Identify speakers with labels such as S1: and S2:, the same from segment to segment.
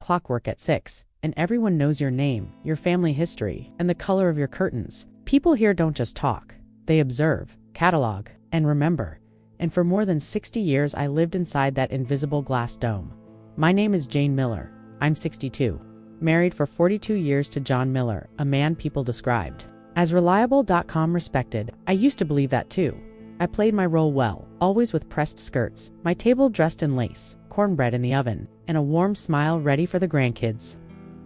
S1: clockwork at 6, and everyone knows your name, your family history, and the color of your curtains. People here don't just talk. They observe, catalog, and remember. And for more than 60 years I lived inside that invisible glass dome. My name is Jane Miller. I'm 62. Married for 42 years to John Miller, a man people described as reliable.com respected. I used to believe that too. I played my role well, always with pressed skirts, my table dressed in lace, cornbread in the oven, and a warm smile ready for the grandkids.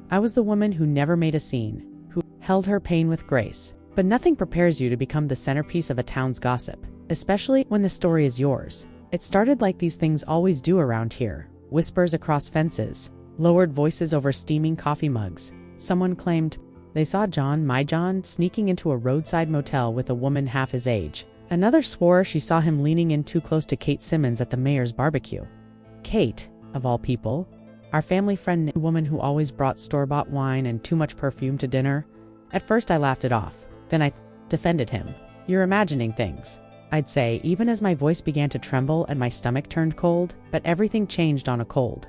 S1: I was the woman who never made a scene, who held her pain with grace. But nothing prepares you to become the centerpiece of a town's gossip, especially when the story is yours. It started like these things always do around here. Whispers across fences, lowered voices over steaming coffee mugs. Someone claimed they saw my John, sneaking into a roadside motel with a woman half his age. Another swore she saw him leaning in too close to Kate Simmons at the mayor's barbecue. Kate, of all people, our family friend, woman who always brought store-bought wine and too much perfume to dinner. At first I laughed it off. Then I defended him. You're imagining things, I'd say, even as my voice began to tremble and my stomach turned cold. But everything changed on a cold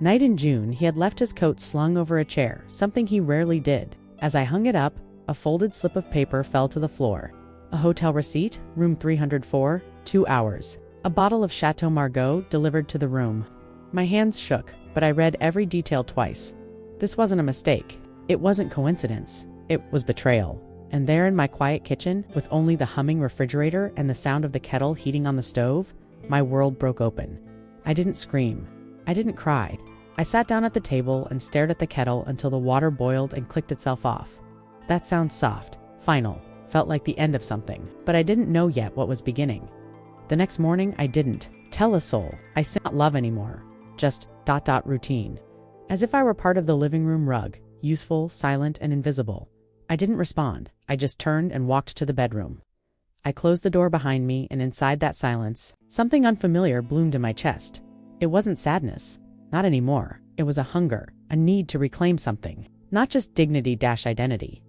S1: night in June. He had left his coat slung over a chair, something he rarely did. As I hung it up, a folded slip of paper fell to the floor. A hotel receipt, room 304, 2 hours. A bottle of Chateau Margaux delivered to the room. My hands shook, but I read every detail twice. This wasn't a mistake. It wasn't coincidence. It was betrayal. And there in my quiet kitchen, with only the humming refrigerator and the sound of the kettle heating on the stove, my world broke open. I didn't scream. I didn't cry. I sat down at the table and stared at the kettle until the water boiled and clicked itself off. That sounds soft, final, felt like the end of something, but I didn't know yet what was beginning. The next morning, I didn't tell a soul. I said not love anymore. Just ... routine. As if I were part of the living room rug, useful, silent, and invisible. I didn't respond. I just turned and walked to the bedroom. I closed the door behind me, and inside that silence, something unfamiliar bloomed in my chest. It wasn't sadness. Not anymore. It was a hunger, a need to reclaim something. Not just dignity-identity.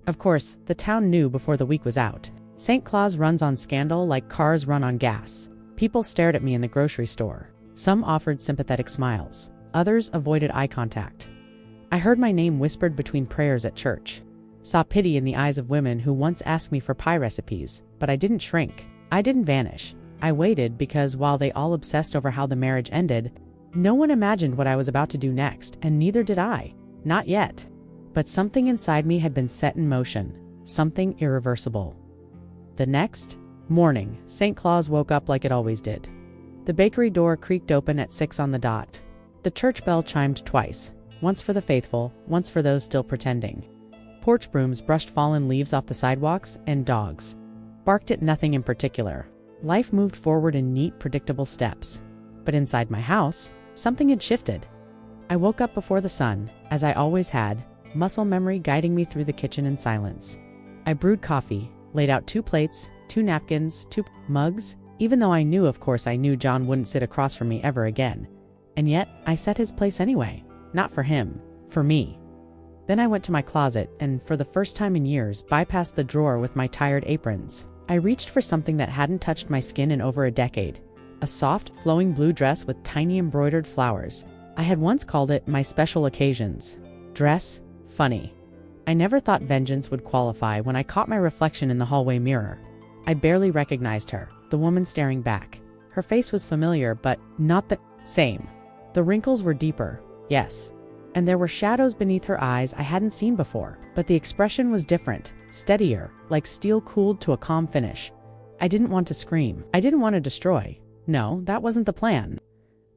S1: Of course, the town knew before the week was out. St. Claus runs on scandal like cars run on gas. People stared at me in the grocery store. Some offered sympathetic smiles. Others avoided eye contact. I heard my name whispered between prayers at church. Saw pity in the eyes of women who once asked me for pie recipes, but I didn't shrink. I didn't vanish. I waited because while they all obsessed over how the marriage ended, no one imagined what I was about to do next, and neither did I. Not yet. But something inside me had been set in motion. Something irreversible. The next morning, St. Claus woke up like it always did. The bakery door creaked open at 6 on the dot. The church bell chimed twice, once for the faithful, once for those still pretending. Porch brooms brushed fallen leaves off the sidewalks, and dogs barked at nothing in particular. Life moved forward in neat, predictable steps. But inside my house, something had shifted. I woke up before the sun, as I always had, muscle memory guiding me through the kitchen in silence. I brewed coffee, laid out 2 plates, 2 napkins, 2 mugs, even though I knew, of course I knew, John wouldn't sit across from me ever again. And yet, I set his place anyway. Not for him, for me. Then I went to my closet and, for the first time in years, bypassed the drawer with my tired aprons. I reached for something that hadn't touched my skin in over a decade. A soft, flowing blue dress with tiny embroidered flowers. I had once called it my special occasions dress. Funny. I never thought vengeance would qualify when I caught my reflection in the hallway mirror. I barely recognized her, the woman staring back. Her face was familiar, but not the same. The wrinkles were deeper, yes. And there were shadows beneath her eyes I hadn't seen before. But the expression was different, steadier, like steel cooled to a calm finish. I didn't want to scream. I didn't want to destroy. No, that wasn't the plan.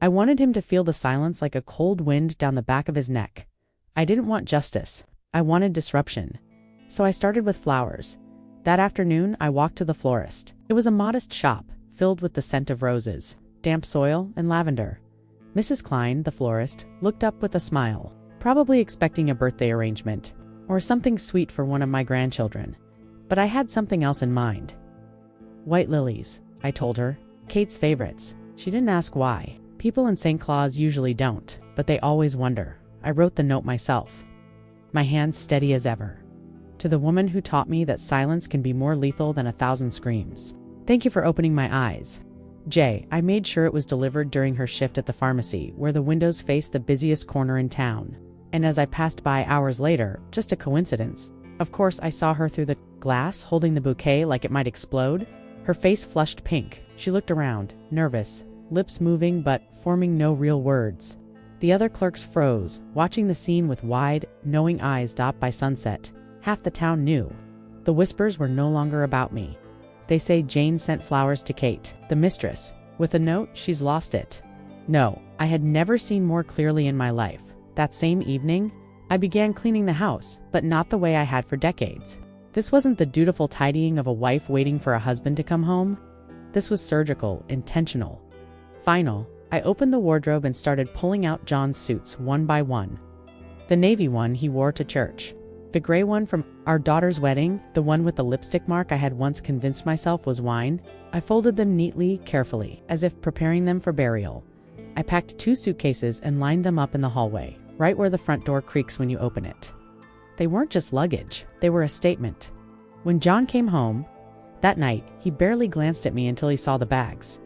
S1: I wanted him to feel the silence like a cold wind down the back of his neck. I didn't want justice. I wanted disruption. So I started with flowers. That afternoon, I walked to the florist. It was a modest shop, filled with the scent of roses, damp soil, and lavender. Mrs. Klein, the florist, looked up with a smile, probably expecting a birthday arrangement, or something sweet for one of my grandchildren. But I had something else in mind. White lilies, I told her, Kate's favorites. She didn't ask why. People in St. Claus usually don't, but they always wonder. I wrote the note myself, my hands steady as ever. To the woman who taught me that silence can be more lethal than 1,000 screams. Thank you for opening my eyes. J. I made sure it was delivered during her shift at the pharmacy, where the windows face the busiest corner in town. And as I passed by hours later, just a coincidence, of course I saw her through the glass holding the bouquet like it might explode. Her face flushed pink. She looked around, nervous, lips moving but forming no real words. The other clerks froze, watching the scene with wide, knowing eyes dot by sunset. Half the town knew. The whispers were no longer about me. They say Jane sent flowers to Kate, the mistress, with a note she's lost it. No, I had never seen more clearly in my life. That same evening, I began cleaning the house, but not the way I had for decades. This wasn't the dutiful tidying of a wife waiting for a husband to come home. This was surgical, intentional. Final, I opened the wardrobe and started pulling out John's suits one by one. The navy one he wore to church. The gray one from our daughter's wedding, the one with the lipstick mark I had once convinced myself was wine. I folded them neatly, carefully, as if preparing them for burial. I packed 2 suitcases and lined them up in the hallway, right where the front door creaks when you open it. They weren't just luggage, they were a statement. When John came home, that night, he barely glanced at me until he saw the bags.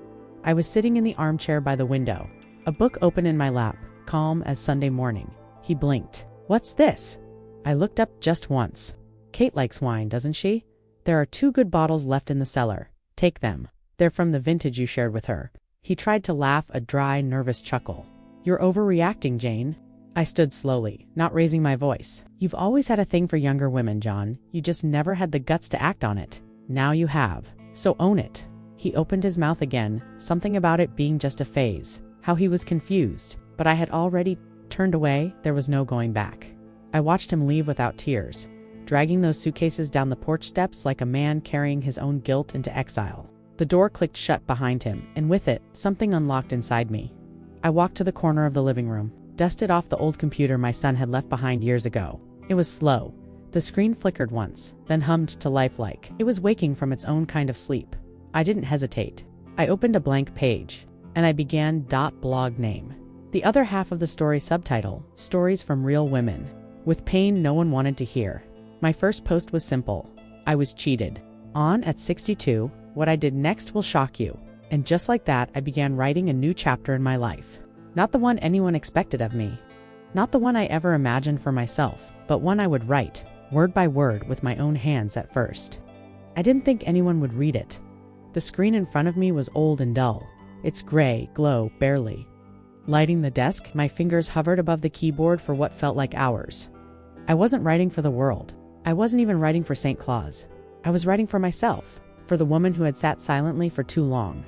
S1: I was sitting in the armchair by the window, a book open in my lap, calm as Sunday morning. He blinked. "What's this?" I looked up just once. "Kate likes wine, doesn't she? There are 2 good bottles left in the cellar. Take them. They're from the vintage you shared with her." He tried to laugh, a dry, nervous chuckle. "You're overreacting, Jane." I stood slowly, not raising my voice. "You've always had a thing for younger women, John. You just never had the guts to act on it. Now you have. So own it." He opened his mouth again, something about it being just a phase. How he was confused. But I had already turned away. There was no going back. I watched him leave without tears, dragging those suitcases down the porch steps like a man carrying his own guilt into exile. The door clicked shut behind him, and with it, something unlocked inside me. I walked to the corner of the living room, dusted off the old computer my son had left behind years ago. It was slow. The screen flickered once, then hummed to life like it was waking from its own kind of sleep. I didn't hesitate. I opened a blank page, and I began .blog name. The other half of the story subtitle, Stories from Real Women, with pain no one wanted to hear. My first post was simple. I was cheated. On at 62, what I did next will shock you. And just like that, I began writing a new chapter in my life. Not the one anyone expected of me. Not the one I ever imagined for myself, but one I would write, word by word, with my own hands at first. I didn't think anyone would read it. The screen in front of me was old and dull. Its gray glow barely. Lighting the desk, my fingers hovered above the keyboard for what felt like hours. I wasn't writing for the world. I wasn't even writing for St. Claus. I was writing for myself, for the woman who had sat silently for too long.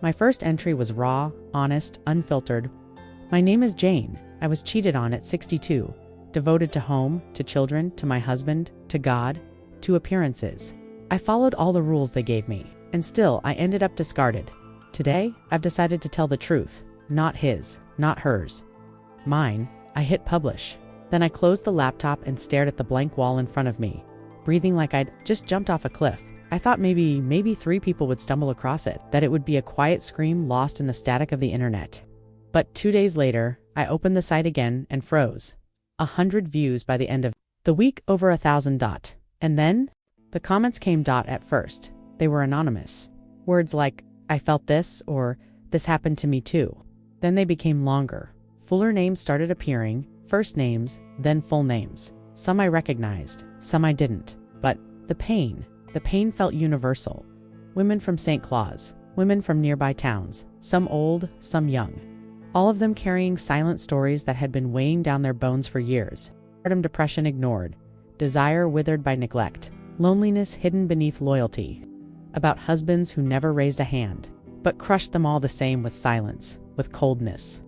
S1: My first entry was raw, honest, unfiltered. My name is Jane. I was cheated on at 62, devoted to home, to children, to my husband, to God, to appearances. I followed all the rules they gave me, and still I ended up discarded. Today, I've decided to tell the truth. Not his, not hers. Mine. I hit publish. Then I closed the laptop and stared at the blank wall in front of me, breathing like I'd just jumped off a cliff. I thought maybe 3 people would stumble across it, that it would be a quiet scream lost in the static of the internet. But 2 days later, I opened the site again and froze. 100 views by the end of the week, over 1,000. And then, the comments came. At first, they were anonymous. Words like, "I felt this," or "This happened to me too." Then they became longer. Fuller names started appearing, first names, then full names. Some I recognized, some I didn't. But the pain felt universal. Women from St. Claus, women from nearby towns, some old, some young. All of them carrying silent stories that had been weighing down their bones for years. Postpartum depression ignored, desire withered by neglect, loneliness hidden beneath loyalty. About husbands who never raised a hand, but crushed them all the same with silence, with coldness.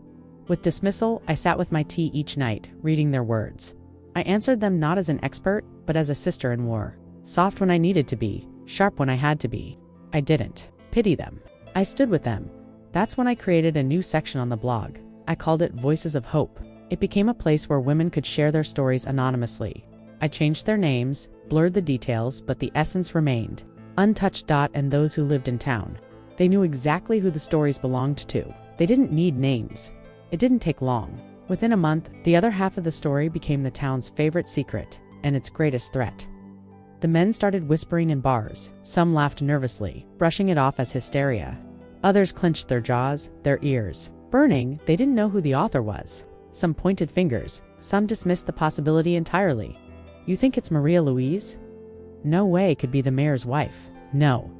S1: With dismissal, I sat with my tea each night, reading their words. I answered them not as an expert, but as a sister in war. Soft when I needed to be, sharp when I had to be. I didn't pity them. I stood with them. That's when I created a new section on the blog. I called it Voices of Hope. It became a place where women could share their stories anonymously. I changed their names, blurred the details, but the essence remained. Untouched. And those who lived in town. They knew exactly who the stories belonged to. They didn't need names. It didn't take long. Within a month, the other half of the story became the town's favorite secret, and its greatest threat. The men started whispering in bars. Some laughed nervously, brushing it off as hysteria. Others clenched their jaws, their ears burning. They didn't know who the author was. Some pointed fingers, some dismissed the possibility entirely. You think it's Maria Louise? No way it could be the mayor's wife. No.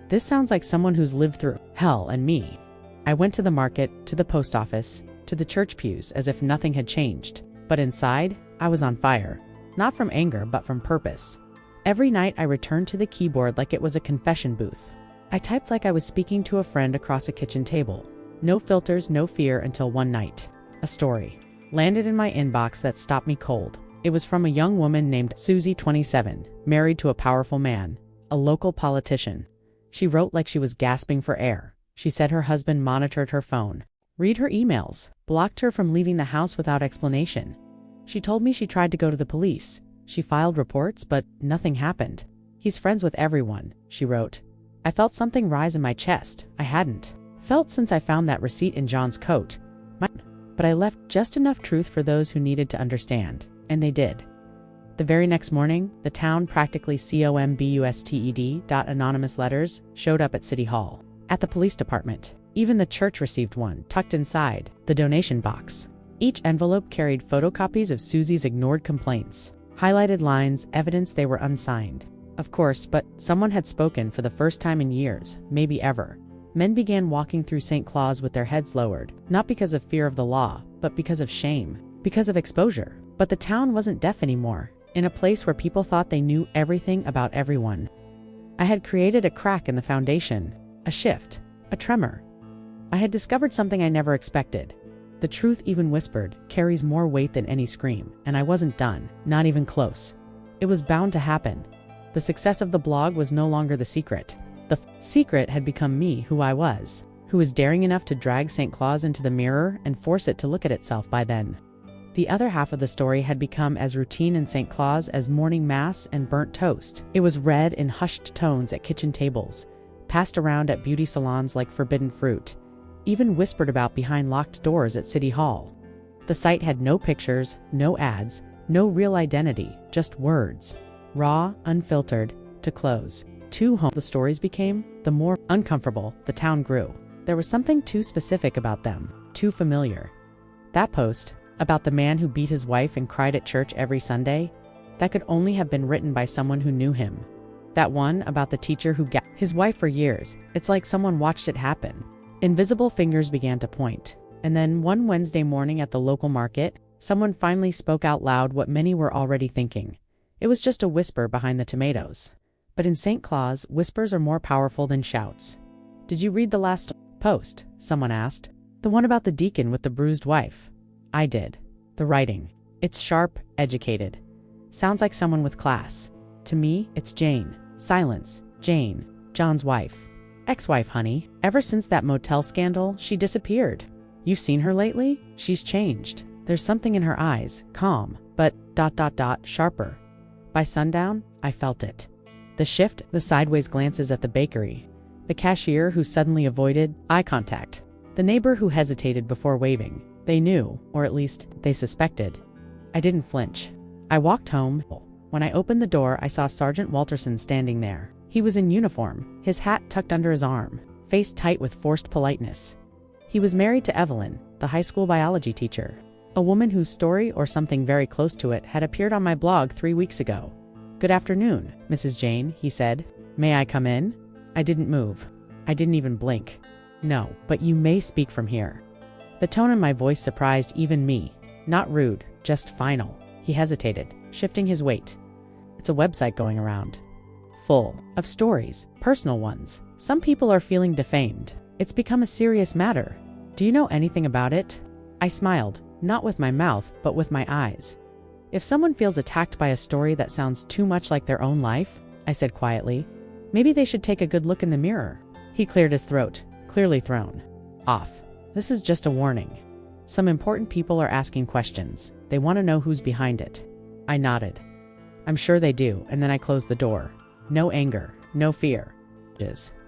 S1: This sounds like someone who's lived through hell and me. I went to the market, to the post office, to the church pews as if nothing had changed. But inside, I was on fire. Not from anger, but from purpose. Every night I returned to the keyboard like it was a confession booth. I typed like I was speaking to a friend across a kitchen table. No filters, no fear, until one night. A story landed in my inbox that stopped me cold. It was from a young woman named Susie, 27, married to a powerful man, a local politician. She wrote like she was gasping for air. She said her husband monitored her phone, read her emails, blocked her from leaving the house without explanation. She told me she tried to go to the police. She filed reports, but nothing happened. He's friends with everyone, she wrote. I felt something rise in my chest. I hadn't felt since I found that receipt in John's coat. But I left just enough truth for those who needed to understand, and they did. The very next morning, the town practically combusted. Anonymous letters showed up at City Hall, at the police department. Even the church received one, tucked inside the donation box. Each envelope carried photocopies of Susie's ignored complaints, highlighted lines, evidence they were unsigned. Of course, but someone had spoken for the first time in years, maybe ever. Men began walking through St. Claus with their heads lowered, not because of fear of the law, but because of shame, because of exposure. But the town wasn't deaf anymore, in a place where people thought they knew everything about everyone. I had created a crack in the foundation, a shift, a tremor. I had discovered something I never expected. The truth, even whispered, carries more weight than any scream, and I wasn't done, not even close. It was bound to happen. The success of the blog was no longer the secret. The secret had become me, who I was, who was daring enough to drag St. Claus into the mirror and force it to look at itself by then. The other half of the story had become as routine in St. Claus as morning mass and burnt toast. It was read in hushed tones at kitchen tables, passed around at beauty salons like forbidden fruit, even whispered about behind locked doors at City Hall. The site had no pictures, no ads, no real identity, just words. Raw, unfiltered, to close. Too home the stories became, the more uncomfortable the town grew. There was something too specific about them, too familiar. That post, about the man who beat his wife and cried at church every Sunday, that could only have been written by someone who knew him. That one about the teacher who gagged his wife for years, it's like someone watched it happen. Invisible fingers began to point. And then one Wednesday morning at the local market, someone finally spoke out loud what many were already thinking. It was just a whisper behind the tomatoes. But in St. Claus, whispers are more powerful than shouts. Did you read the last post? Someone asked. The one about the deacon with the bruised wife. I did. The writing. It's sharp, educated. Sounds like someone with class. To me, it's Jane. Silence. Jane. John's wife. Ex-wife, honey. Ever since that motel scandal, she disappeared. You've seen her lately? She's changed. There's something in her eyes, calm, but ... sharper. By sundown, I felt it. The shift, the sideways glances at the bakery. The cashier who suddenly avoided eye contact. The neighbor who hesitated before waving. They knew, or at least, they suspected. I didn't flinch. I walked home. When I opened the door, I saw Sergeant Walterson standing there. He was in uniform, his hat tucked under his arm, face tight with forced politeness. He was married to Evelyn, the high school biology teacher, a woman whose story, or something very close to it, had appeared on my blog 3 weeks ago. Good afternoon, Mrs. Jane, he said. May I come in? I didn't move. I didn't even blink. No, but you may speak from here. The tone in my voice surprised even me. Not rude, just final. He hesitated, shifting his weight. It's a website going around. Full of stories, personal ones. Some people are feeling defamed. It's become a serious matter. Do you know anything about it? I smiled, not with my mouth, but with my eyes. If someone feels attacked by a story that sounds too much like their own life, I said quietly, maybe they should take a good look in the mirror. He cleared his throat, clearly thrown off. This is just a warning. Some important people are asking questions. They want to know who's behind it. I nodded. I'm sure they do, and then I closed the door. No anger, no fear.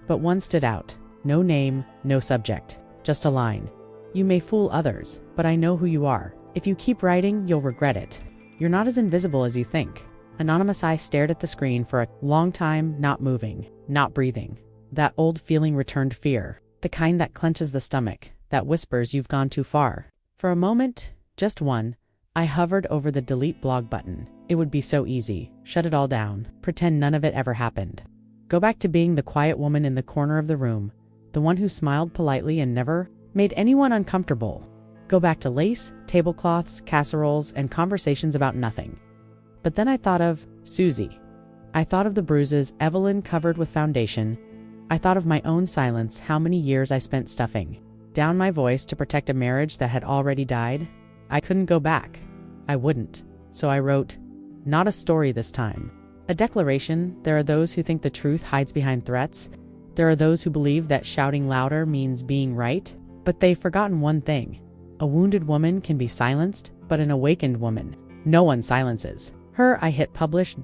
S1: But one stood out. No name, no subject. Just a line. You may fool others, but I know who you are. If you keep writing, you'll regret it. You're not as invisible as you think. Anonymous eye stared at the screen for a long time, not moving, not breathing. That old feeling returned, fear. The kind that clenches the stomach, that whispers you've gone too far. For a moment, just one, I hovered over the delete blog button. It would be so easy. Shut it all down. Pretend none of it ever happened. Go back to being the quiet woman in the corner of the room, the one who smiled politely and never made anyone uncomfortable. Go back to lace, tablecloths, casseroles, and conversations about nothing. But then I thought of Susie. I thought of the bruises Evelyn covered with foundation. I thought of my own silence, how many years I spent stuffing down my voice to protect a marriage that had already died. I couldn't go back. I wouldn't. So I wrote, not a story this time. A declaration. There are those who think the truth hides behind threats. There are those who believe that shouting louder means being right. But they've forgotten one thing. A wounded woman can be silenced, but an awakened woman, no one silences her. I hit publish.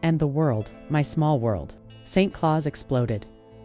S1: And the world, my small world, St. Claus exploded.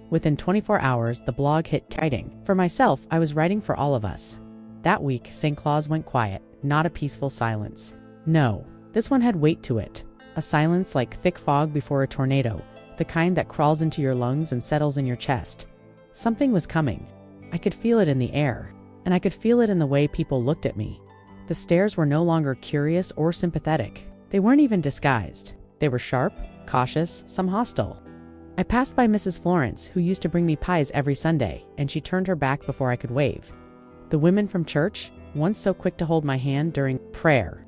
S1: Within 24 hours, the blog hit writing. For myself, I was writing for all of us. That week, St. Claus went quiet, not a peaceful silence. No, this one had weight to it. A silence like thick fog before a tornado, the kind that crawls into your lungs and settles in your chest. Something was coming. I could feel it in the air, and I could feel it in the way people looked at me. The stares were no longer curious or sympathetic. They weren't even disguised. They were sharp, cautious, some hostile. I passed by Mrs. Florence, who used to bring me pies every Sunday, and she turned her back before I could wave. The women from church, once so quick to hold my hand during prayer,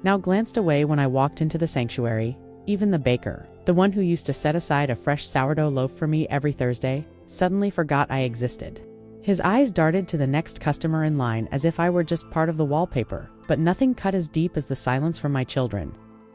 S1: now glanced away when I walked into the sanctuary. Even the baker, the one who used to set aside a fresh sourdough loaf for me every Thursday, suddenly forgot I existed. His eyes darted to the next customer in line as if I were just part of the wallpaper, but nothing cut as deep as the silence from my children.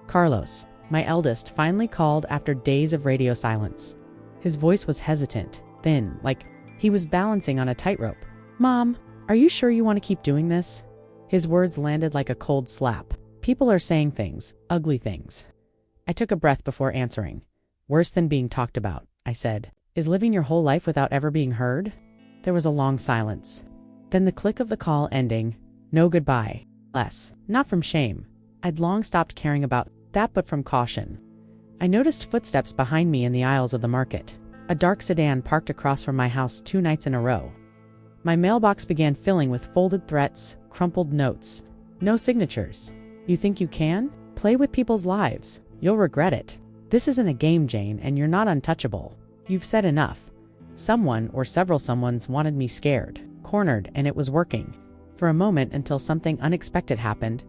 S1: Carlos, my eldest, finally called after days of radio silence. His voice was hesitant, thin, like he was balancing on a tightrope. Mom, are you sure you want to keep doing this? His words landed like a cold slap. People are saying things, ugly things. I took a breath before answering. Worse than being talked about, I said. Is living your whole life without ever being heard? There was a long silence. Then the click of the call ending. No goodbye. Less. Not from shame. I'd long stopped caring about that, but from caution. I noticed footsteps behind me in the aisles of the market. A dark sedan parked across from my house 2 nights in a row. My mailbox began filling with folded threats, crumpled notes. No signatures. You think you can? Play with people's lives. You'll regret it. This isn't a game, Jane, and you're not untouchable. You've said enough. Someone or several someones wanted me scared, cornered, and it was working. For a moment, until something unexpected happened.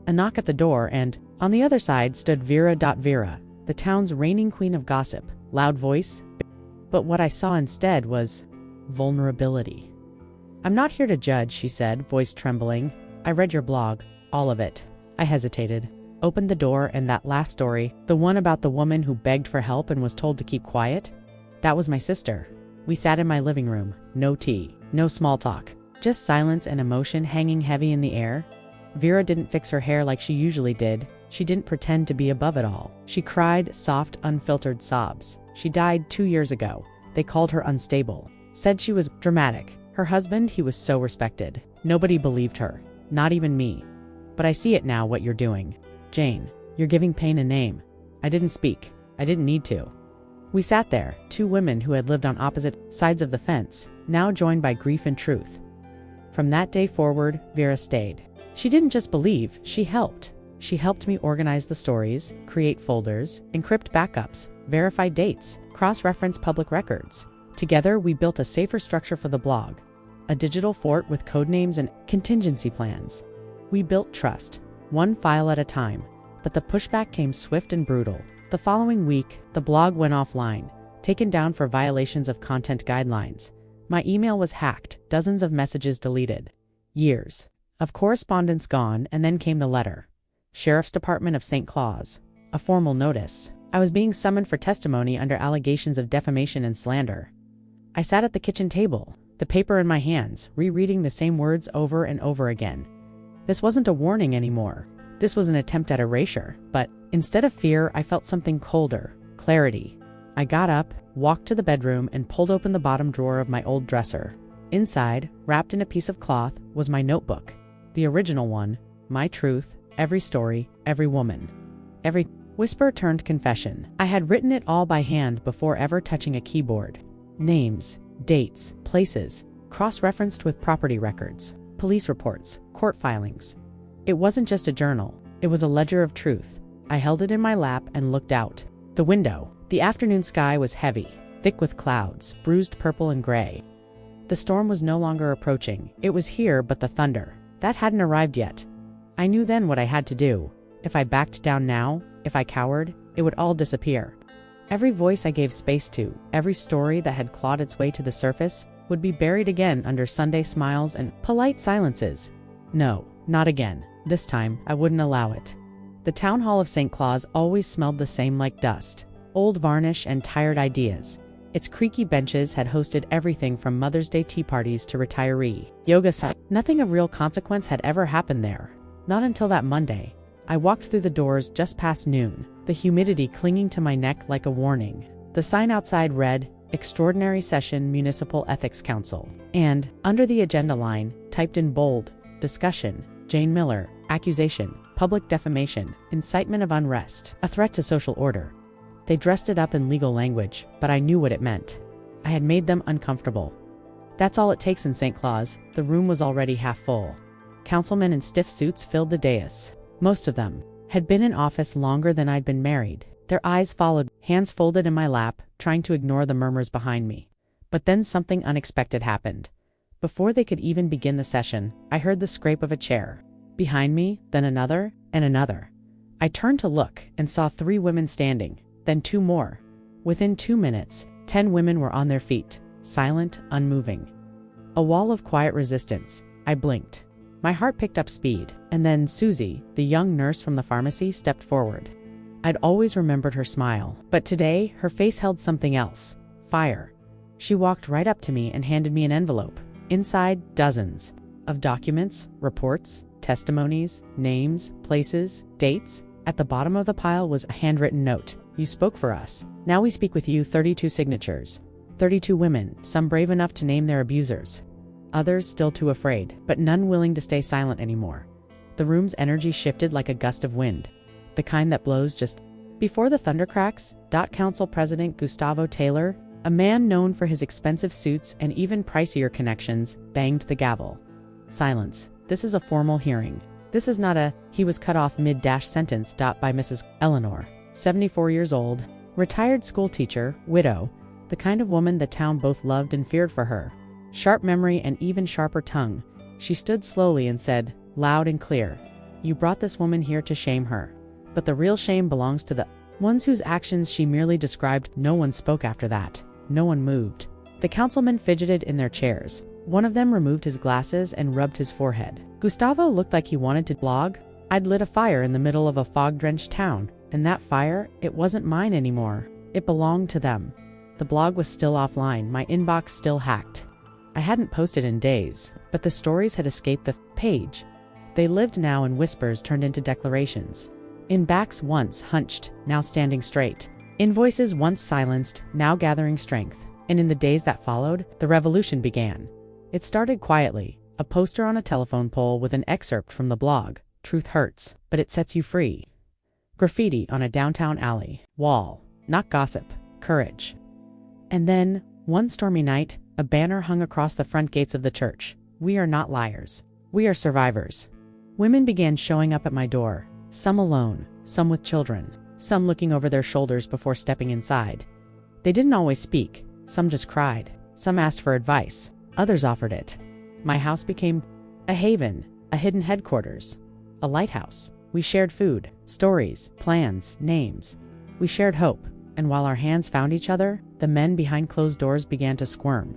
S1: A knock at the door, and on the other side stood Vera. Vera, the town's reigning queen of gossip, loud voice. But what I saw instead was vulnerability. I'm not here to judge, she said, voice trembling. I read your blog, all of it. I hesitated, opened the door, and that last story, the one about the woman who begged for help and was told to keep quiet, that was my sister. We sat in my living room, no tea, no small talk, just silence and emotion hanging heavy in the air. Vera didn't fix her hair like she usually did. She didn't pretend to be above it all. She cried soft, unfiltered sobs. She died 2 years ago. They called her unstable. Said she was dramatic. Her husband, he was so respected. Nobody believed her. Not even me. But I see it now, what you're doing. Jane, you're giving pain a name. I didn't speak. I didn't need to. We sat there, 2 women who had lived on opposite sides of the fence, now joined by grief and truth. From that day forward, Vera stayed. She didn't just believe, she helped. She helped me organize the stories, create folders, encrypt backups, verify dates, cross-reference public records. Together, we built a safer structure for the blog, a digital fort with codenames and contingency plans. We built trust, one file at a time, but the pushback came swift and brutal. The following week, the blog went offline, taken down for violations of content guidelines. My email was hacked, dozens of messages deleted. Years of correspondence gone, and then came the letter. Sheriff's Department of St. Claus. A formal notice. I was being summoned for testimony under allegations of defamation and slander. I sat at the kitchen table, the paper in my hands, rereading the same words over and over again. This wasn't a warning anymore. This was an attempt at erasure, but instead of fear, I felt something colder, clarity. I got up, walked to the bedroom, and pulled open the bottom drawer of my old dresser. Inside, wrapped in a piece of cloth, was my notebook. The original one, my truth, every story, every woman, every whisper turned confession. I had written it all by hand before ever touching a keyboard. Names, dates, places, cross-referenced with property records, police reports, court filings. It wasn't just a journal, it was a ledger of truth. I held it in my lap and looked out the window. The afternoon sky was heavy, thick with clouds, bruised purple and gray. The storm was no longer approaching. It was here, but the thunder, that hadn't arrived yet. I knew then what I had to do. If I backed down now, if I cowered, it would all disappear. Every voice I gave space to, every story that had clawed its way to the surface, would be buried again under Sunday smiles and polite silences. No, not again. This time, I wouldn't allow it. The town hall of St. Claus always smelled the same, like dust, old varnish and tired ideas. Its creaky benches had hosted everything from Mother's Day tea parties to retiree yoga sites. Nothing of real consequence had ever happened there. Not until that Monday. I walked through the doors just past noon, the humidity clinging to my neck like a warning. The sign outside read, Extraordinary Session Municipal Ethics Council. And, under the agenda line, typed in bold, Discussion, Jane Miller, Accusation, Public Defamation, Incitement of Unrest, a threat to social order. They dressed it up in legal language, but I knew what it meant. I had made them uncomfortable. That's all it takes in St. Claus. The room was already half full. Councilmen in stiff suits filled the dais. Most of them had been in office longer than I'd been married. Their eyes followed, hands folded in my lap, trying to ignore the murmurs behind me. But then something unexpected happened. Before they could even begin the session, I heard the scrape of a chair. Behind me, then another, and another. I turned to look and saw 3 women standing, then 2 more. Within 2 minutes, 10 women were on their feet, silent, unmoving. A wall of quiet resistance. I blinked. My heart picked up speed, and then Susie, the young nurse from the pharmacy, stepped forward. I'd always remembered her smile, but today her face held something else. Fire. She walked right up to me and handed me an envelope. Inside, dozens of documents, reports, testimonies, names, places, dates. At the bottom of the pile was a handwritten note. You spoke for us. Now we speak with you. 32 signatures. 32 women, some brave enough to name their abusers. Others still too afraid, but none willing to stay silent anymore. The room's energy shifted like a gust of wind. The kind that blows just before the thunder cracks. Council President Gustavo Taylor, a man known for his expensive suits and even pricier connections, banged the gavel. Silence. This is a formal hearing. This is not a, he was cut off mid-sentence. By Mrs. Eleanor, 74 years old, retired schoolteacher, widow, the kind of woman the town both loved and feared for her. Sharp memory and even sharper tongue. She stood slowly and said, loud and clear, you brought this woman here to shame her. But the real shame belongs to the ones whose actions she merely described. No one spoke after that. No one moved. The councilmen fidgeted in their chairs. One of them removed his glasses and rubbed his forehead. Gustavo looked like he wanted to blog. I'd lit a fire in the middle of a fog-drenched town, and that fire, it wasn't mine anymore. It belonged to them. The blog was still offline, my inbox still hacked. I hadn't posted in days, but the stories had escaped the page. They lived now in whispers turned into declarations. In backs once hunched, now standing straight. In voices once silenced, now gathering strength. And in the days that followed, the revolution began. It started quietly, a poster on a telephone pole with an excerpt from the blog, Truth Hurts, but it sets you free. Graffiti on a downtown alley, wall, not gossip, courage. And then, one stormy night, a banner hung across the front gates of the church. We are not liars. We are survivors. Women began showing up at my door, some alone, some with children, some looking over their shoulders before stepping inside. They didn't always speak, some just cried, some asked for advice, others offered it. My house became a haven, a hidden headquarters, a lighthouse. We shared food, stories, plans, names. We shared hope, and while our hands found each other, the men behind closed doors began to squirm.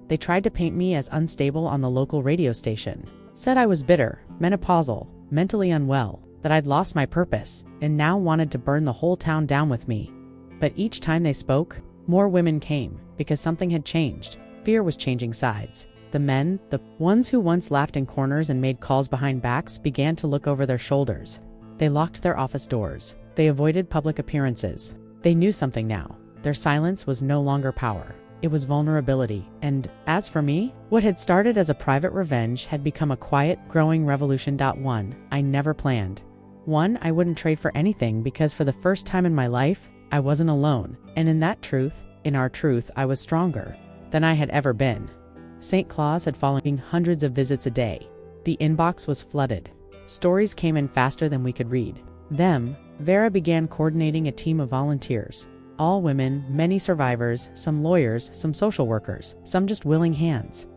S1: They tried to paint me as unstable on the local radio station, said I was bitter, menopausal, mentally unwell, that I'd lost my purpose, and now wanted to burn the whole town down with me. But each time they spoke, more women came, because something had changed. Fear was changing sides. The men, the ones who once laughed in corners and made calls behind backs, began to look over their shoulders. They locked their office doors. They avoided public appearances. They knew something now. Their silence was no longer power. It was vulnerability. And as for me, what had started as a private revenge had become a quiet, growing revolution. One I never planned. One I wouldn't trade for anything, because for the first time in my life, I wasn't alone. And in that truth, in our truth, I was stronger. than I had ever been. St. Claus had fallen hundreds of visits a day. The inbox was flooded. Stories came in faster than we could read them. Vera began coordinating a team of volunteers. All women, many survivors, some lawyers, some social workers, some just willing hands.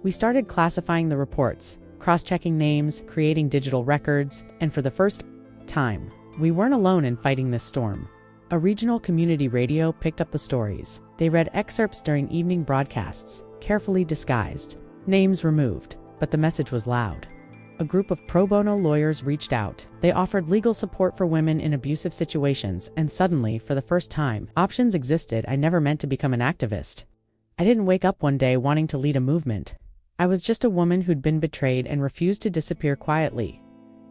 S1: We started classifying the reports, cross-checking names, creating digital records, and for the first time, we weren't alone in fighting this storm. A regional community radio picked up the stories. They read excerpts during evening broadcasts, carefully disguised, names removed, but the message was loud. A group of pro bono lawyers reached out. They offered legal support for women in abusive situations, and suddenly, for the first time, options existed. I never meant to become an activist. I didn't wake up one day wanting to lead a movement. I was just a woman who'd been betrayed and refused to disappear quietly.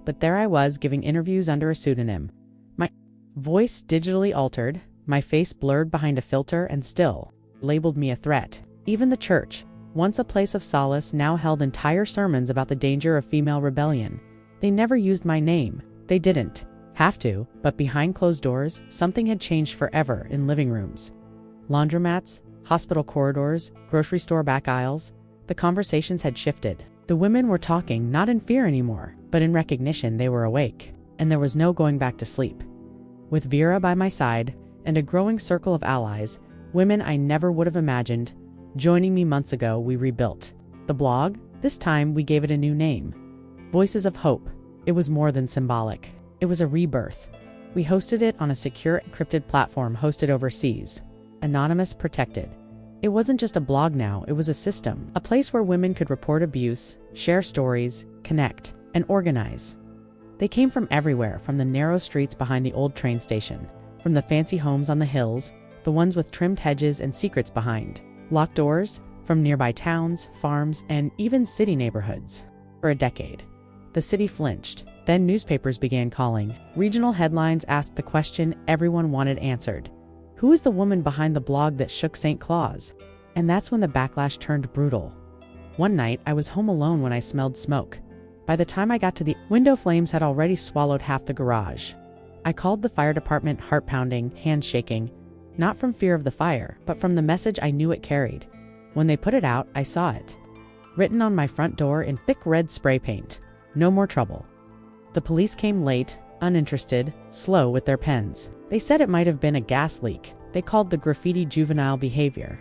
S1: But there I was, giving interviews under a pseudonym. My voice digitally altered, my face blurred behind a filter, and still labeled me a threat. Even the church, once a place of solace, now held entire sermons about the danger of female rebellion. They never used my name. They didn't have to, but behind closed doors, something had changed forever. In living rooms, laundromats, hospital corridors, grocery store back aisles, the conversations had shifted. The women were talking, not in fear anymore, but in recognition. They were awake, and there was no going back to sleep. With Vera by my side, and a growing circle of allies, women I never would have imagined, joining me months ago, we rebuilt the blog. This time we gave it a new name, Voices of Hope. It was more than symbolic. It was a rebirth. We hosted it on a secure, encrypted platform hosted overseas. Anonymous, protected. It wasn't just a blog now, it was a system. A place where women could report abuse, share stories, connect, and organize. They came from everywhere, from the narrow streets behind the old train station, from the fancy homes on the hills, the ones with trimmed hedges and secrets behind locked doors, from nearby towns, farms, and even city neighborhoods. For a decade, the city flinched. Then newspapers began calling. Regional headlines asked the question everyone wanted answered. Who is the woman behind the blog that shook St. Claus? And that's when the backlash turned brutal. One night, I was home alone when I smelled smoke. By the time I got to the window, flames had already swallowed half the garage. I called the fire department, heart pounding, hands shaking, not from fear of the fire, but from the message I knew it carried. When they put it out, I saw it. Written on my front door in thick red spray paint. No more trouble. The police came late, uninterested, slow with their pens. They said it might have been a gas leak. They called the graffiti juvenile behavior.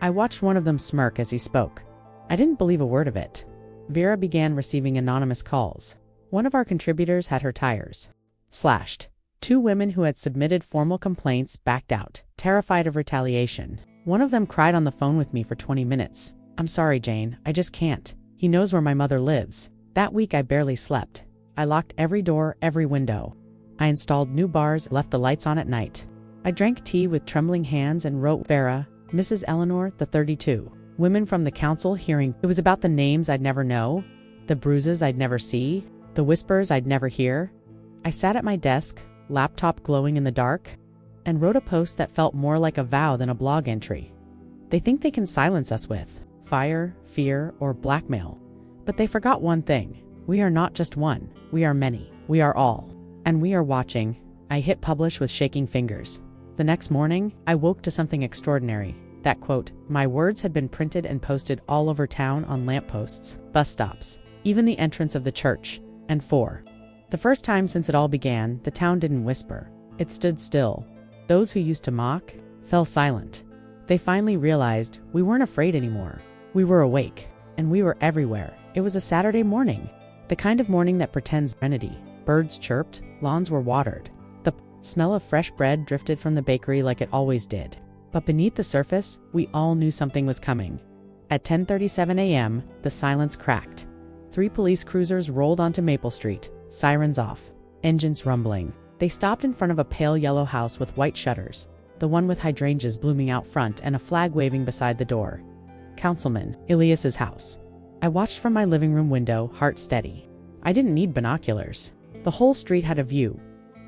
S1: I watched one of them smirk as he spoke. I didn't believe a word of it. Vera began receiving anonymous calls. One of our contributors had her tires slashed. 2 women who had submitted formal complaints backed out, terrified of retaliation. One of them cried on the phone with me for 20 minutes. "I'm sorry, Jane, I just can't. He knows where my mother lives." That week I barely slept. I locked every door, every window. I installed new bars, left the lights on at night. I drank tea with trembling hands and wrote Vera, Mrs. Eleanor, the 32. Women from the council hearing. It was about the names I'd never know, the bruises I'd never see, the whispers I'd never hear. I sat at my desk, laptop glowing in the dark, and wrote a post that felt more like a vow than a blog entry. They think they can silence us with fire, fear, or blackmail. But they forgot one thing. We are not just one. We are many. We are all. And we are watching. I hit publish with shaking fingers. The next morning, I woke to something extraordinary. That quote, my words had been printed and posted all over town on lampposts, bus stops, even the entrance of the church. And for the first time since it all began, the town didn't whisper. It stood still. Those who used to mock fell silent. They finally realized we weren't afraid anymore. We were awake, and we were everywhere. It was a Saturday morning, the kind of morning that pretends serenity. Birds chirped, lawns were watered. The smell of fresh bread drifted from the bakery like it always did. But beneath the surface, we all knew something was coming. At 10:37 a.m., the silence cracked. 3 police cruisers rolled onto Maple Street, sirens off, engines rumbling. They stopped in front of a pale yellow house with white shutters, the one with hydrangeas blooming out front and a flag waving beside the door. Councilman Elias's house. I watched from my living room window, heart steady. I didn't need binoculars. The whole street had a view.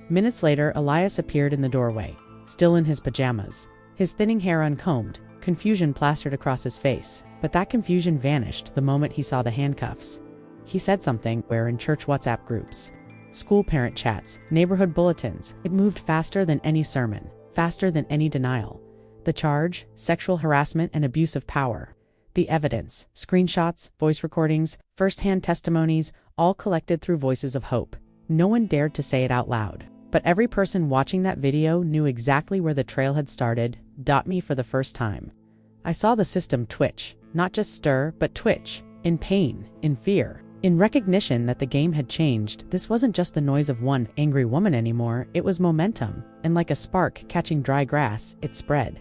S1: Minutes later, Elias appeared in the doorway, still in his pajamas, his thinning hair uncombed, confusion plastered across his face. But that confusion vanished the moment he saw the handcuffs. He said something, where in church WhatsApp groups, school parent chats, neighborhood bulletins. It moved faster than any sermon, faster than any denial. The charge: sexual harassment and abuse of power. The evidence: screenshots, voice recordings, first-hand testimonies, all collected through Voices of Hope. No one dared to say it out loud. But every person watching that video knew exactly where the trail had started. Me for the first time. I saw the system twitch, not just stir, but twitch, in pain, in fear, in recognition that the game had changed. This wasn't just the noise of one angry woman anymore, it was momentum, and like a spark catching dry grass, it spread.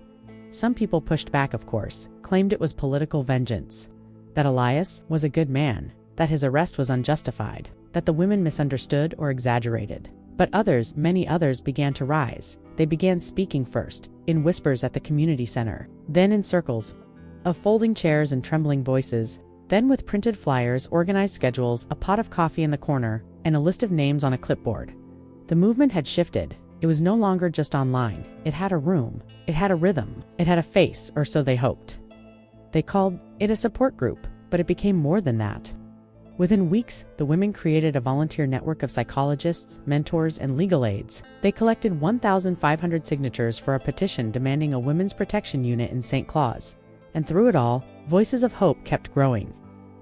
S1: Some people pushed back, of course, claimed it was political vengeance, that Elias was a good man, that his arrest was unjustified, that the women misunderstood or exaggerated. But others, many others, began to rise. They began speaking first, in whispers at the community center, then in circles of folding chairs and trembling voices, then with printed flyers, organized schedules, a pot of coffee in the corner, and a list of names on a clipboard. The movement had shifted. It was no longer just online. It had a room. It had a rhythm. It had a face, or so they hoped. They called it a support group, but it became more than that. Within weeks, the women created a volunteer network of psychologists, mentors, and legal aides. They collected 1,500 signatures for a petition demanding a women's protection unit in St. Claus. And through it all, Voices of Hope kept growing.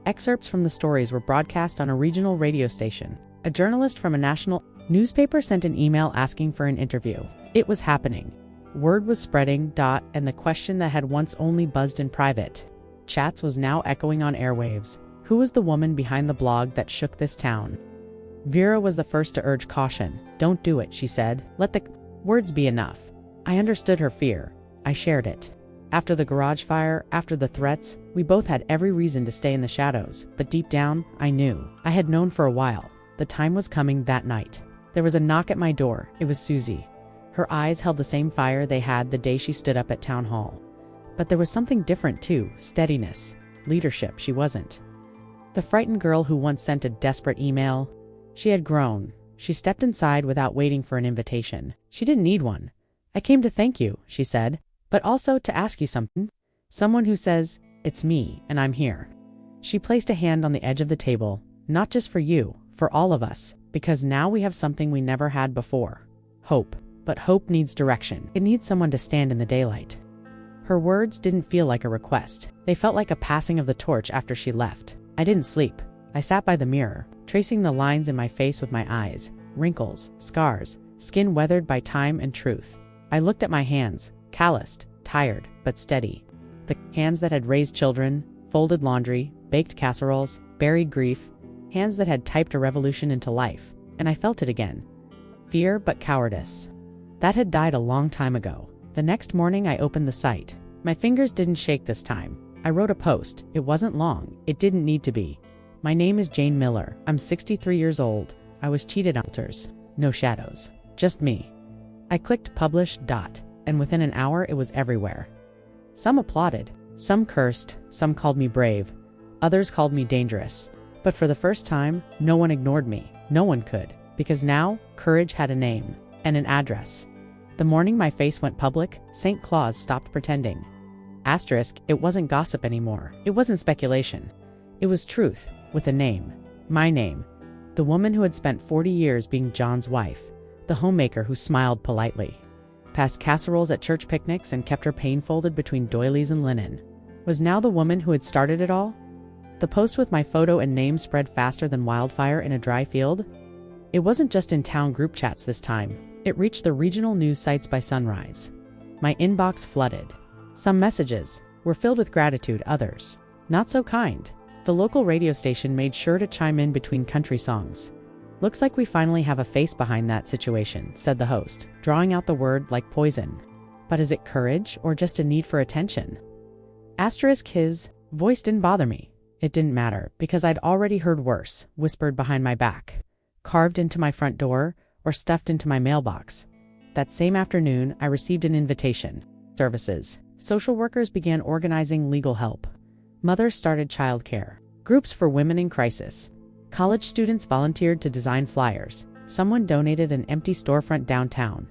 S1: Excerpts from the stories were broadcast on a regional radio station. A journalist from a national newspaper sent an email asking for an interview. It was happening. Word was spreading, and the question that had once only buzzed in private chats was now echoing on airwaves. Who was the woman behind the blog that shook this town? Vera was the first to urge caution. Don't do it, she said. Let the words be enough. I understood her fear. I shared it. After the garage fire, after the threats, we both had every reason to stay in the shadows, but deep down, I knew. I had known for a while. The time was coming that night. There was a knock at my door. It was Susie. Her eyes held the same fire they had the day she stood up at town hall. But there was something different too: steadiness, leadership. She wasn't the frightened girl who once sent a desperate email. She had grown. She stepped inside without waiting for an invitation. She didn't need one. I came to thank you, she said, but also to ask you something. Someone who says, it's me, and I'm here. She placed a hand on the edge of the table. Not just for you, for all of us, because now we have something we never had before. Hope. But hope needs direction. It needs someone to stand in the daylight. Her words didn't feel like a request. They felt like a passing of the torch after she left. I didn't sleep. I sat by the mirror, tracing the lines in my face with my eyes. Wrinkles, scars, skin weathered by time and truth. I looked at my hands, calloused, tired, but steady. The hands that had raised children, folded laundry, baked casseroles, buried grief. Hands that had typed a revolution into life. And I felt it again. Fear, but cowardice. That had died a long time ago. The next morning I opened the site. My fingers didn't shake this time. I wrote a post. It wasn't long. It didn't need to be. My name is Jane Miller. I'm 63 years old. I was cheated on. No shadows. Just me. I clicked publish. And within an hour it was everywhere. Some applauded. Some cursed. Some called me brave. Others called me dangerous. But for the first time, no one ignored me. No one could. Because now, courage had a name. And an address. The morning my face went public, St. Claus stopped pretending. Asterisk, it wasn't gossip anymore. It wasn't speculation. It was truth, with a name. My name. The woman who had spent 40 years being John's wife. The homemaker who smiled politely. Passed casseroles at church picnics and kept her pain folded between doilies and linen. Was now the woman who had started it all? The post with my photo and name spread faster than wildfire in a dry field. It wasn't just in town group chats this time. It reached the regional news sites by sunrise. My inbox flooded. Some messages were filled with gratitude, others not so kind. The local radio station made sure to chime in between country songs. Looks like we finally have a face behind that situation, said the host, drawing out the word like poison. But is it courage or just a need for attention? Asterisk, his voice didn't bother me. It didn't matter, because I'd already heard worse, whispered behind my back, carved into my front door, or stuffed into my mailbox. That same afternoon, I received an invitation. Services. Social workers began organizing legal help. Mothers started childcare. Groups for women in crisis. College students volunteered to design flyers. Someone donated an empty storefront downtown.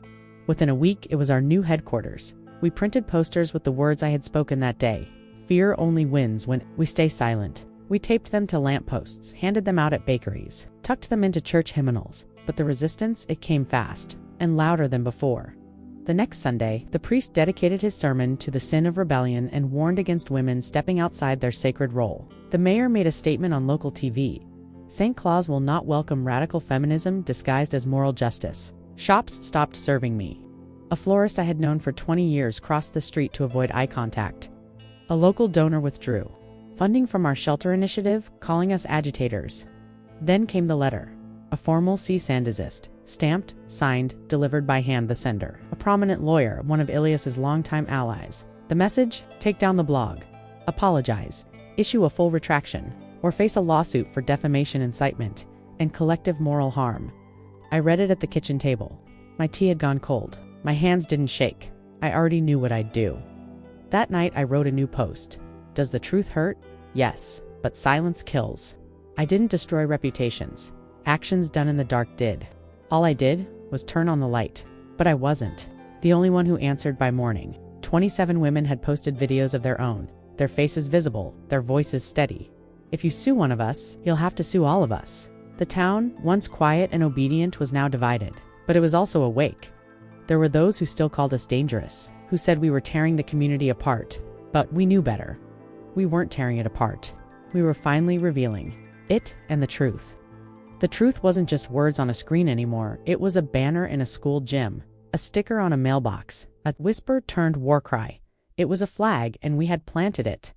S1: Within a week, it was our new headquarters. We printed posters with the words I had spoken that day. Fear only wins when we stay silent. We taped them to lampposts, handed them out at bakeries, tucked them into church hymnals. But the resistance, it came fast, and louder than before. The next Sunday, the priest dedicated his sermon to the sin of rebellion and warned against women stepping outside their sacred role. The mayor made a statement on local TV. St. Claus will not welcome radical feminism disguised as moral justice. Shops stopped serving me. A florist I had known for 20 years crossed the street to avoid eye contact. A local donor withdrew funding from our shelter initiative, calling us agitators. Then came the letter. A formal cease and desist, stamped, signed, delivered by hand the sender. A prominent lawyer, one of Ilias's longtime allies. The message? Take down the blog. Apologize. Issue a full retraction. Or face a lawsuit for defamation, incitement, and collective moral harm. I read it at the kitchen table. My tea had gone cold. My hands didn't shake. I already knew what I'd do. That night I wrote a new post. Does the truth hurt? Yes, but silence kills. I didn't destroy reputations. Actions done in the dark did. All I did was turn on the light. But I wasn't the only one who answered by morning. 27 women had posted videos of their own, their faces visible, their voices steady. If you sue one of us, you'll have to sue all of us. The town, once quiet and obedient, was now divided. But it was also awake. There were those who still called us dangerous, who said we were tearing the community apart. But we knew better. We weren't tearing it apart. We were finally revealing it and the truth. The truth wasn't just words on a screen anymore. It was a banner in a school gym, a sticker on a mailbox, a whisper turned war cry. It was a flag, and we had planted it.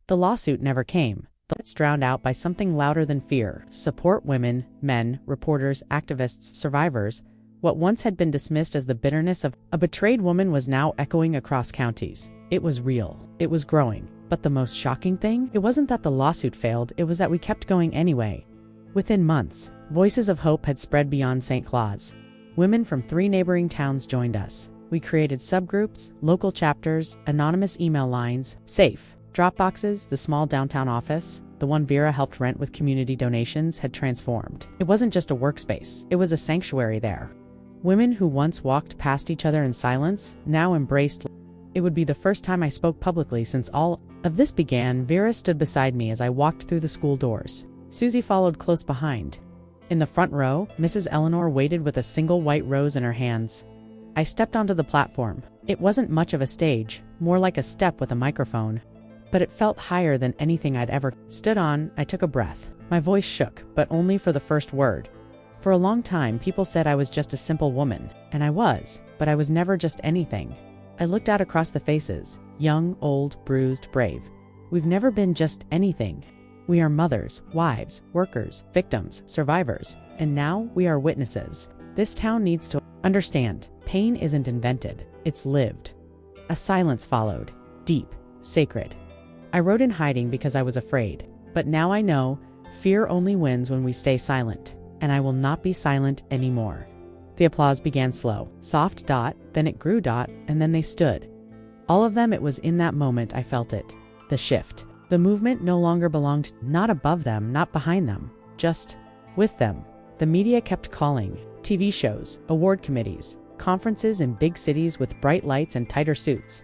S1: The lawsuit never came. It's drowned out by something louder than fear. Support women, men, reporters, activists, survivors. What once had been dismissed as the bitterness of a betrayed woman was now echoing across counties. It was real. It was growing. But the most shocking thing? It wasn't that the lawsuit failed, it was that we kept going anyway. Within months, voices of hope had spread beyond St. Claus. Women from 3 neighboring towns joined us. We created subgroups, local chapters, anonymous email lines, safe drop boxes. The small downtown office, the one Vera helped rent with community donations, had transformed. It wasn't just a workspace, it was a sanctuary there. Women who once walked past each other in silence, now embraced. It would be the first time I spoke publicly since all of this began. Vera stood beside me as I walked through the school doors. Susie followed close behind. In the front row, Mrs. Eleanor waited with a single white rose in her hands. I stepped onto the platform. It wasn't much of a stage, more like a step with a microphone. But it felt higher than anything I'd ever stood on. I took a breath. My voice shook, but only for the first word. For a long time, people said I was just a simple woman, and I was, but I was never just anything. I looked out across the faces, young, old, bruised, brave. We've never been just anything. We are mothers, wives, workers, victims, survivors, and now we are witnesses. This town needs to understand. Pain isn't invented, it's lived. A silence followed, deep, sacred. I wrote in hiding because I was afraid, but now I know fear only wins when we stay silent, and I will not be silent anymore. The applause began slow, soft dot, then it grew dot, and then they stood. All of them. It was in that moment I felt it. The shift. The movement no longer belonged, not above them, not behind them, just with them. The media kept calling. TV shows, award committees, conferences in big cities with bright lights and tighter suits.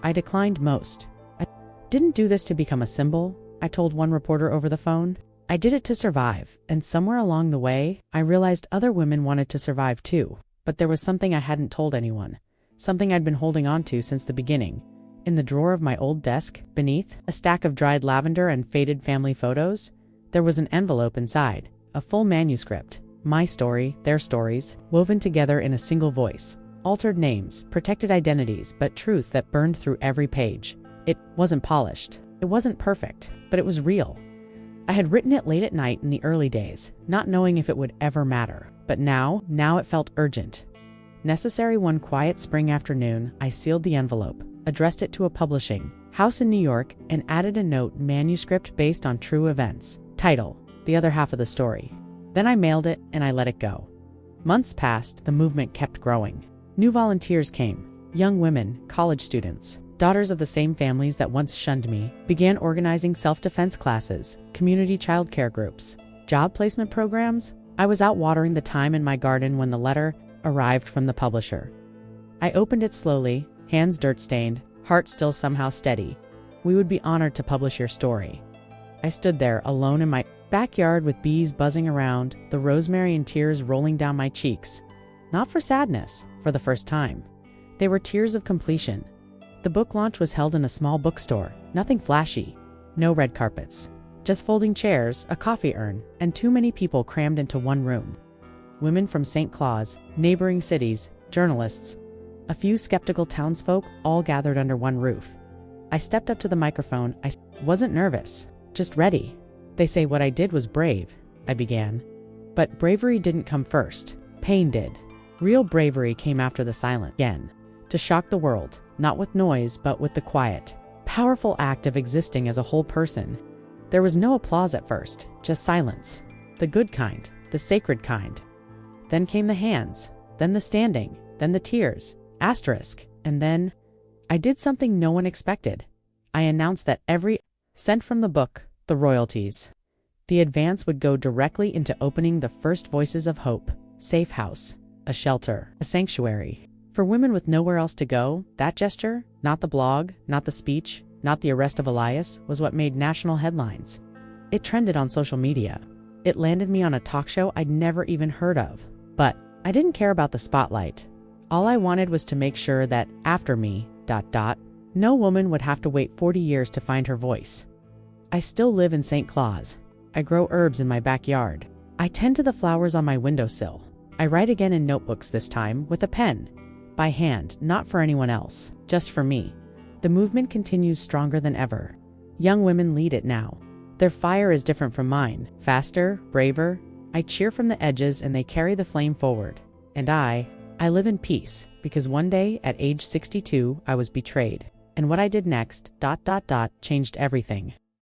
S1: I declined most. I didn't do this to become a symbol, I told one reporter over the phone. I did it to survive, and somewhere along the way, I realized other women wanted to survive too. But there was something I hadn't told anyone, something I'd been holding on to since the beginning. In the drawer of my old desk, beneath a stack of dried lavender and faded family photos, there was an envelope inside, a full manuscript. My story, their stories, woven together in a single voice. Altered names, protected identities, but truth that burned through every page. It wasn't polished. It wasn't perfect, but it was real. I had written it late at night in the early days, not knowing if it would ever matter. But now it felt urgent. Necessary. One quiet spring afternoon, I sealed the envelope, addressed it to a publishing house in New York, and added a note: manuscript based on true events. Title: The Other Half of the Story. Then I mailed it, and I let it go. Months passed, the movement kept growing. New volunteers came. Young women, college students, daughters of the same families that once shunned me, began organizing self-defense classes, community childcare groups, job placement programs. I was out watering the thyme in my garden when the letter arrived from the publisher. I opened it slowly, hands dirt-stained, heart still somehow steady. We would be honored to publish your story. I stood there, alone in my backyard with bees buzzing around, the rosemary and tears rolling down my cheeks. Not for sadness, for the first time. They were tears of completion. The book launch was held in a small bookstore, nothing flashy, no red carpets, just folding chairs, a coffee urn, and too many people crammed into one room. Women from St. Claus, neighboring cities, journalists, a few skeptical townsfolk, all gathered under one roof. I stepped up to the microphone. I wasn't nervous, just ready. They say what I did was brave, I began. But bravery didn't come first. Pain did. Real bravery came after the silence again, to shock the world, not with noise, but with the quiet, powerful act of existing as a whole person. There was no applause at first, just silence. The good kind, the sacred kind. Then came the hands, then the standing, then the tears, asterisk, and then I did something no one expected. I announced that every cent from the book, the royalties, the advance would go directly into opening the first Voices of Hope, safe house, a shelter, a sanctuary. For women with nowhere else to go, that gesture, not the blog, not the speech, not the arrest of Elias, was what made national headlines. It trended on social media. It landed me on a talk show I'd never even heard of. But I didn't care about the spotlight. All I wanted was to make sure that after me, no woman would have to wait 40 years to find her voice. I still live in St. Claus. I grow herbs in my backyard. I tend to the flowers on my windowsill. I write again in notebooks, this time with a pen. By hand, not for anyone else, just for me. The movement continues stronger than ever. Young women lead it now. Their fire is different from mine, faster, braver. I cheer from the edges and they carry the flame forward. And I live in peace, because one day, at age 62, I was betrayed. And what I did next, changed everything.